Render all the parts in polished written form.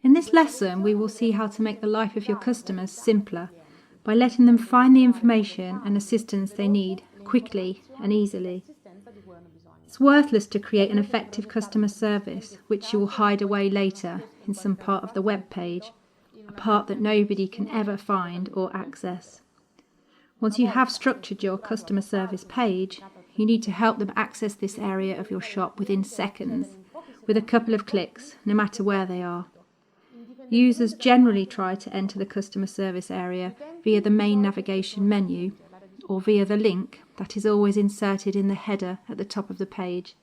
In this lesson, we will see how to make the life of your customers simpler by letting them find the information and assistance they need quickly and easily. It's worthless to create an effective customer service which you will hide away later in some part of the web page, a part that nobody can ever find or access. Once you have structured your customer service page, you need to help them access this area of your shop within seconds, with a couple of clicks, no matter where they are. Users generally try to enter the customer service area via the main navigation menu or via the link that is always inserted in the header at the top of the page,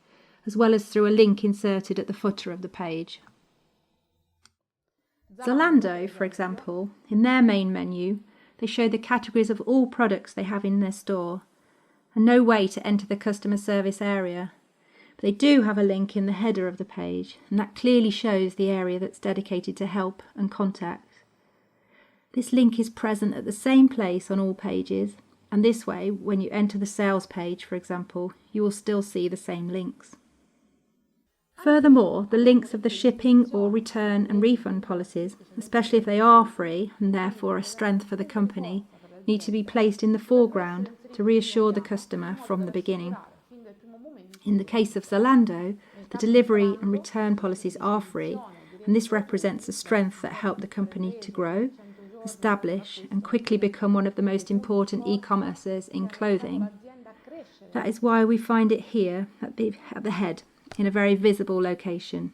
as well as through a link inserted at the footer of the page. Zalando, for example, in their main menu, they show the categories of all products they have in their store, and no way to enter the customer service area. But they do have a link in the header of the page, and that clearly shows the area that's dedicated to help and contact. This link is present at the same place on all pages, and this way, when you enter the sales page, for example, you will still see the same links. Furthermore, the links of the shipping or return and refund policies, especially if they are free and therefore a strength for the company, need to be placed in the foreground to reassure the customer from the beginning. In the case of Zalando, the delivery and return policies are free, and this represents a strength that helped the company to grow, establish, and quickly become one of the most important e-commerces in clothing. That is why we find it here at the head, in a very visible location.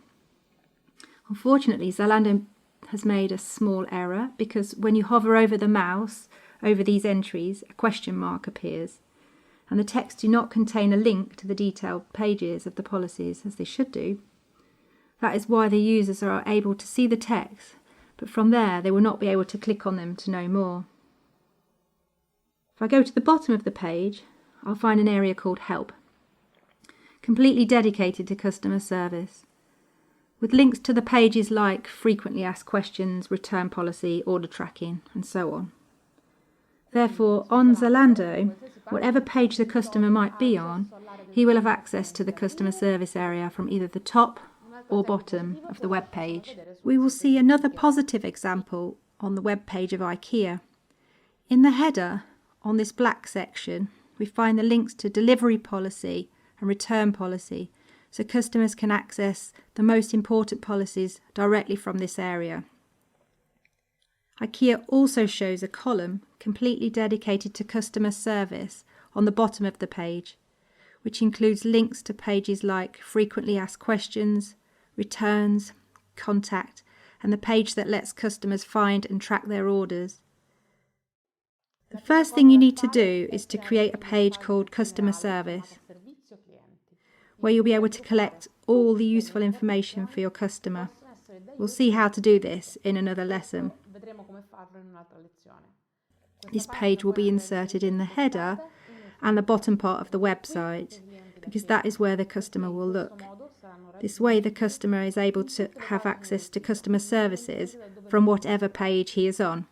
Unfortunately, Zalando has made a small error because when you hover over the mouse over these entries, a question mark appears, and the text do not contain a link to the detailed pages of the policies as they should do. That is why the users are able to see the text, but from there they will not be able to click on them to know more. If I go to the bottom of the page, I'll find an area called Help, completely dedicated to customer service, with links to the pages like frequently asked questions, return policy, order tracking, and so on. Therefore, on Zalando, whatever page the customer might be on, he will have access to the customer service area from either the top or bottom of the web page. We will see another positive example on the web page of IKEA. In the header, on this black section, we find the links to delivery policy and return policy, so customers can access the most important policies directly from this area. IKEA also shows a column completely dedicated to customer service on the bottom of the page, which includes links to pages like frequently asked questions, returns, contact, and the page that lets customers find and track their orders. The first thing you need to do is to create a page called Customer Service, where you'll be able to collect all the useful information for your customer. We'll see how to do this in another lesson. This page will be inserted in the header and the bottom part of the website, because that is where the customer will look. This way the customer is able to have access to customer services from whatever page he is on.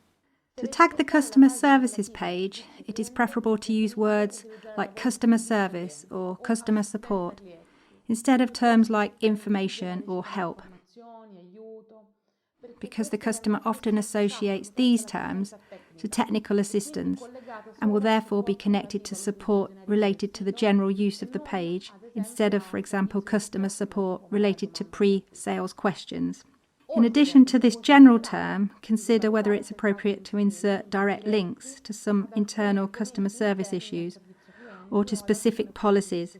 To tag the customer services page, it is preferable to use words like customer service or customer support, instead of terms like information or help, because the customer often associates these terms to technical assistance and will therefore be connected to support related to the general use of the page, instead of, for example, customer support related to pre-sales questions. In addition to this general term, consider whether it's appropriate to insert direct links to some internal customer service issues or to specific policies.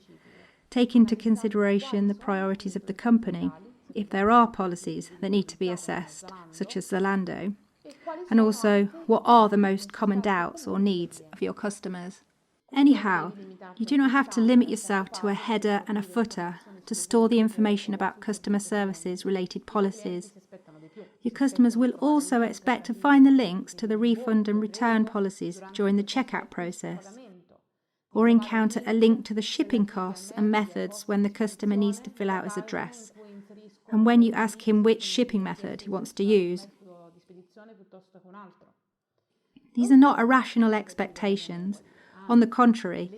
Take into consideration the priorities of the company, if there are policies that need to be assessed, such as Zalando, and also what are the most common doubts or needs of your customers. Anyhow, you do not have to limit yourself to a header and a footer to store the information about customer services related policies. Your customers will also expect to find the links to the refund and return policies during the checkout process, or encounter a link to the shipping costs and methods when the customer needs to fill out his address, and when you ask him which shipping method he wants to use. These are not irrational expectations. On the contrary,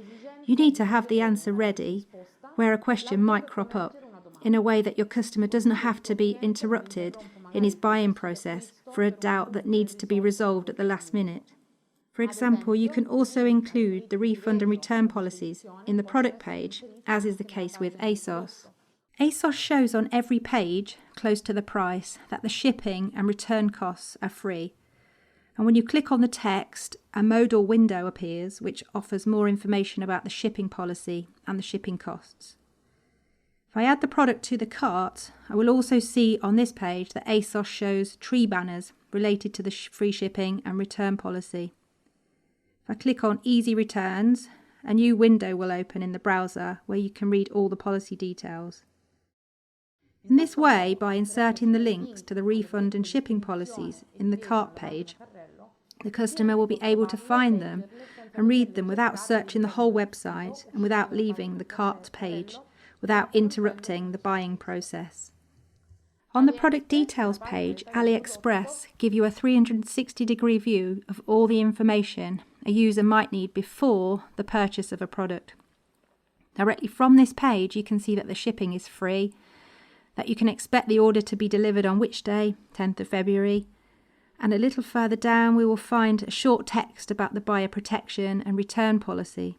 you need to have the answer ready where a question might crop up, in a way that your customer doesn't have to be interrupted in his buying process for a doubt that needs to be resolved at the last minute. For example, you can also include the refund and return policies in the product page, as is the case with ASOS. ASOS shows on every page, close to the price, that the shipping and return costs are free. And when you click on the text, a modal window appears which offers more information about the shipping policy and the shipping costs. If I add the product to the cart, I will also see on this page that ASOS shows tree banners related to the free shipping and return policy. If I click on Easy Returns, a new window will open in the browser where you can read all the policy details. In this way, by inserting the links to the refund and shipping policies in the cart page, the customer will be able to find them and read them without searching the whole website and without leaving the cart page, without interrupting the buying process. On the product details page, AliExpress give you a 360-degree view of all the information a user might need before the purchase of a product. Directly from this page, you can see that the shipping is free, that you can expect the order to be delivered on which day, 10th of February, and a little further down we will find a short text about the buyer protection and return policy.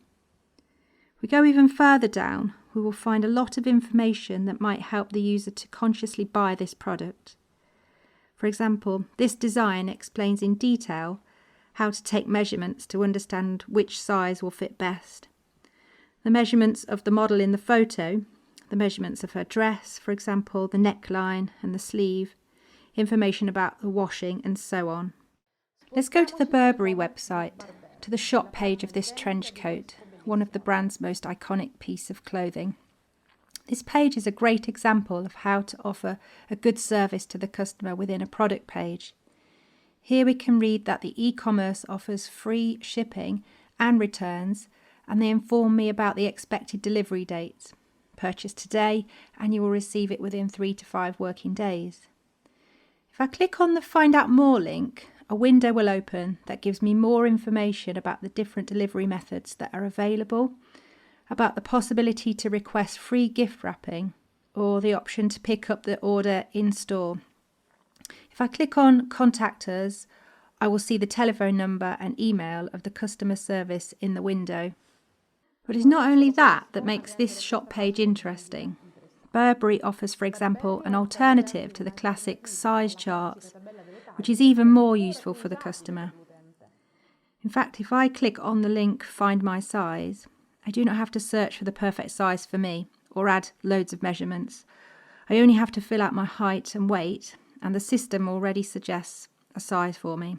If we go even further down, we will find a lot of information that might help the user to consciously buy this product. For example, this design explains in detail how to take measurements to understand which size will fit best. The measurements of the model in the photo, the measurements of her dress, for example, the neckline and the sleeve, information about the washing, and so on. Let's go to the Burberry website, to the shop page of this trench coat, one of the brand's most iconic piece of clothing. This page is a great example of how to offer a good service to the customer within a product page. Here we can read that the e-commerce offers free shipping and returns, and they inform me about the expected delivery dates. Purchase today and you will receive it within 3 to 5 working days. If I click on the Find Out More link, a window will open that gives me more information about the different delivery methods that are available, about the possibility to request free gift wrapping, or the option to pick up the order in store. If I click on Contact Us, I will see the telephone number and email of the customer service in the window. But it's not only that makes this shop page interesting. Burberry offers, for example, an alternative to the classic size charts, which is even more useful for the customer. In fact, if I click on the link Find My Size, I do not have to search for the perfect size for me or add loads of measurements. I only have to fill out my height and weight, and the system already suggests a size for me.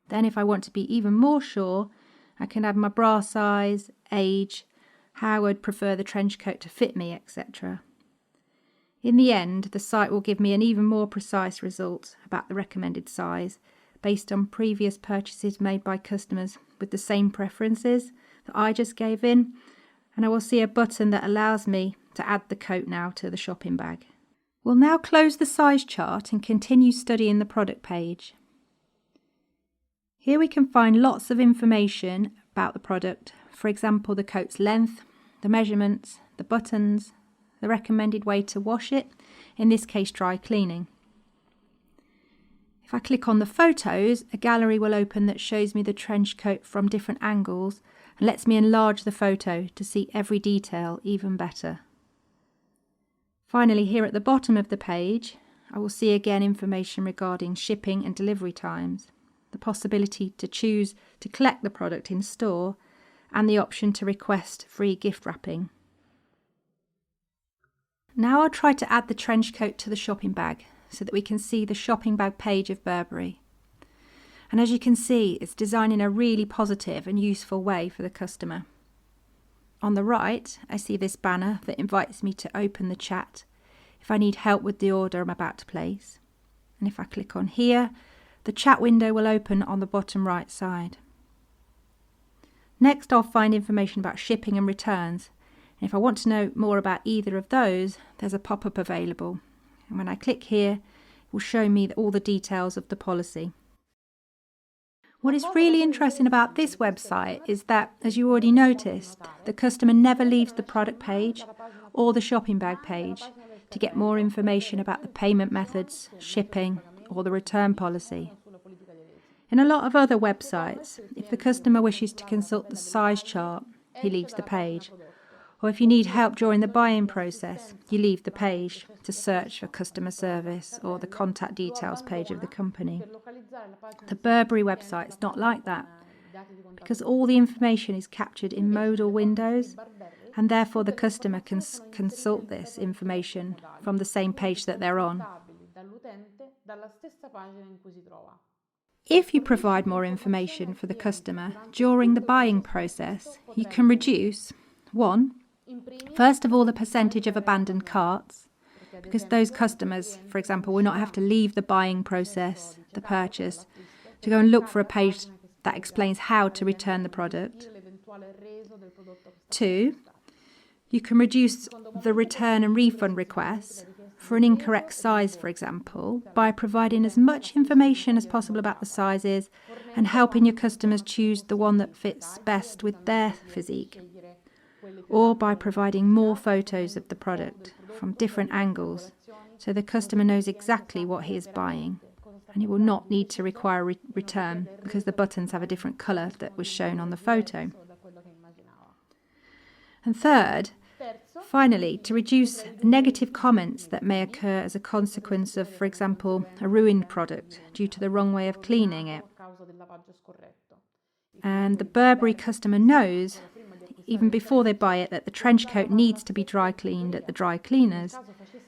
Then if I want to be even more sure, I can add my bra size, age, how I would prefer the trench coat to fit me, etc. In the end, the site will give me an even more precise result about the recommended size based on previous purchases made by customers with the same preferences that I just gave in, and I will see a button that allows me to add the coat now to the shopping bag. We'll now close the size chart and continue studying the product page. Here we can find lots of information about the product, for example the coat's length, the measurements, the buttons, the recommended way to wash it, in this case dry cleaning. If I click on the photos, a gallery will open that shows me the trench coat from different angles and lets me enlarge the photo to see every detail even better. Finally, here at the bottom of the page, I will see again information regarding shipping and delivery times, the possibility to choose to collect the product in store, and the option to request free gift wrapping. Now I'll try to add the trench coat to the shopping bag so that we can see the shopping bag page of Burberry. And as you can see, it's designed in a really positive and useful way for the customer. On the right, I see this banner that invites me to open the chat if I need help with the order I'm about to place. And if I click on here, the chat window will open on the bottom right side. Next, I'll find information about shipping and returns. And if I want to know more about either of those, there's a pop-up available. And when I click here, it will show me all the details of the policy. What is really interesting about this website is that, as you already noticed, the customer never leaves the product page or the shopping bag page. to get more information about the payment methods, shipping, or the return policy. In a lot of other websites, if the customer wishes to consult the size chart, he leaves the page. Or if you need help during the buying process, you leave the page to search for customer service or the contact details page of the company. The Burberry website is not like that, because all the information is captured in modal windows, and therefore the customer can consult this information from the same page that they're on. If you provide more information for the customer during the buying process, you can reduce, 1, first of all, the percentage of abandoned carts, because those customers, for example, will not have to leave the buying process, the purchase, to go and look for a page that explains how to return the product. 2, you can reduce the return and refund requests for an incorrect size, for example, by providing as much information as possible about the sizes and helping your customers choose the one that fits best with their physique. Or by providing more photos of the product from different angles so the customer knows exactly what he is buying, and he will not need to require return because the buttons have a different colour that was shown on the photo. And third, finally, to reduce negative comments that may occur as a consequence of, for example, a ruined product due to the wrong way of cleaning it. And the Burberry customer knows, even before they buy it, that the trench coat needs to be dry cleaned at the dry cleaners.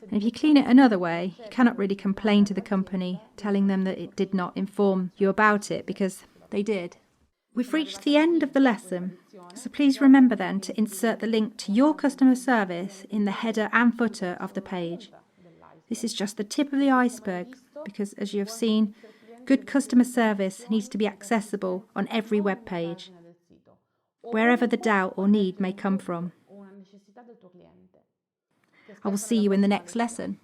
And if you clean it another way, you cannot really complain to the company, telling them that it did not inform you about it, because they did. We've reached the end of the lesson, so please remember then to insert the link to your customer service in the header and footer of the page. This is just the tip of the iceberg, because as you have seen, good customer service needs to be accessible on every web page, wherever the doubt or need may come from. I will see you in the next lesson.